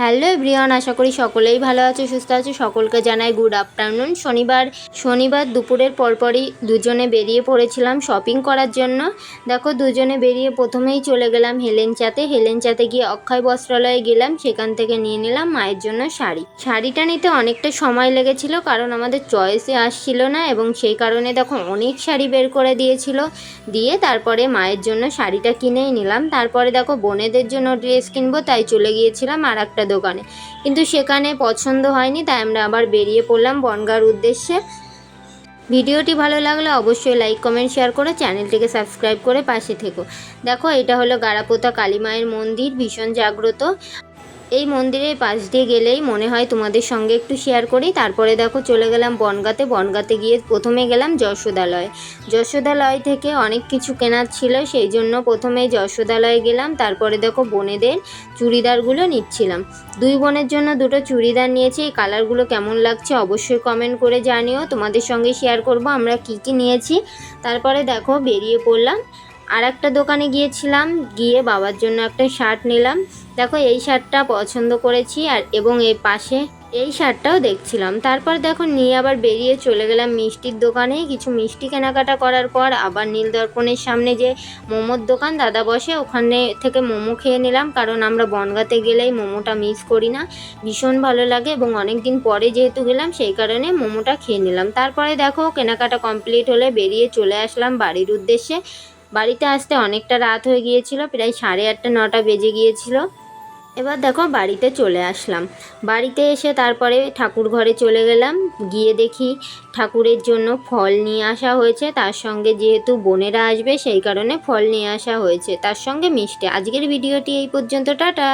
Hello everyone, আশা করি সকলেই ভালো আছো, সুস্থ আছো। সকলকে জানাই গুড আফটারনুন। শনিবার দুপুরের পরপরই দুজনে বেরিয়ে পড়েছিলাম শপিং করার জন্য। দেখো দুজনে বেরিয়ে প্রথমেই চলে গেলাম হেলেঞ্চাতে গিয়ে অক্ষয় বস্ত্রালয়ে গেলাম। সেখান থেকে নিয়ে নিলাম মায়ের জন্য শাড়িটা নিতে অনেকটা সময় লেগেছিল, কারণ আমাদের চয়েসে আসছিল না, এবং সেই কারণে দেখো অনেক শাড়ি বের করে দিয়ে তারপরে মায়ের জন্য শাড়িটা কিনেই নিলাম। তারপরে দেখো বোনেদের জন্য ড্রেস কিনবো, তাই চলে গিয়েছিলাম আর একটা দোকানে, কিন্তু সেখানে পছন্দ হয়নি, তাই আমরা আবার বেরিয়ে পড়লাম বনগাঁর উদ্দেশ্যে। ভিডিওটি ভালো লাগলে অবশ্যই লাইক কমেন্ট শেয়ার করে চ্যানেলটিকে সাবস্ক্রাইব করে পাশে থেকো। দেখো এটা হলো গারাপোতা কালী মায়ের মন্দির, ভীষণ জাগ্রত। এই মন্দিরের পাশ দিয়ে গেলেই মনে হয় তোমাদের সঙ্গে একটু শেয়ার করি। তারপরে দেখো চলে গেলাম বনগাঁতে গিয়ে প্রথমে গেলাম যশোদালয় থেকে অনেক কিছু কেনার ছিল, সেই জন্য প্রথমে যশোদালয়ে গেলাম। তারপরে দেখো বোনেদের চুড়িদারগুলো নিচ্ছিলাম। দুই বোনের জন্য দুটো চুড়িদার নিয়েছি। এই কালারগুলো কেমন লাগছে অবশ্যই কমেন্ট করে জানিও, তোমাদের সঙ্গে শেয়ার করব আমরা কি নিয়েছি। তারপরে দেখো বেরিয়ে পড়লাম। আর একটা দোকানে গিয়েছিলাম, গিয়ে বাবার জন্য একটা শার্ট নিলাম। দেখো এই শার্টটা পছন্দ করেছি, এবং এই পাশে এই শার্টটাও দেখছিলাম। তারপর দেখো নিয়ে আবার বেরিয়ে চলে গেলাম মিষ্টির দোকানে। কিছু মিষ্টি কেনাকাটা করার পর আবার নীলদর্পণের সামনে যে মোমোর দোকান দাদা বসে, ওখানে থেকে মোমো খেয়ে নিলাম, কারণ আমরা বনগাঁতে গেলেই মোমোটা মিস করি না, ভীষণ ভালো লাগে, এবং অনেক দিন পরে যেহেতু গেলাম সেই কারণে মোমোটা খেয়ে নিলাম। তারপরে দেখো কেনাকাটা কমপ্লিট হলে বেরিয়ে চলে আসলাম বাড়ির উদ্দেশ্যে। বাড়িতে আসতে অনেকটা রাত হয়ে গিয়েছিল, প্রায় 8:30-9টা বেজে গিয়েছিল। এবার দেখো বাড়িতে চলে আসলাম। বাড়িতে এসে তারপরে ঠাকুর ঘরে চলে গেলাম। গিয়ে দেখি ঠাকুরের জন্য ফল নিয়ে আসা হয়েছে, তার সঙ্গে যেহেতু বোনেরা আসবে সেই কারণে ফল নিয়ে আসা হয়েছে, তার সঙ্গে মিষ্টি। আজকের ভিডিওটি এই পর্যন্ত, টাটা।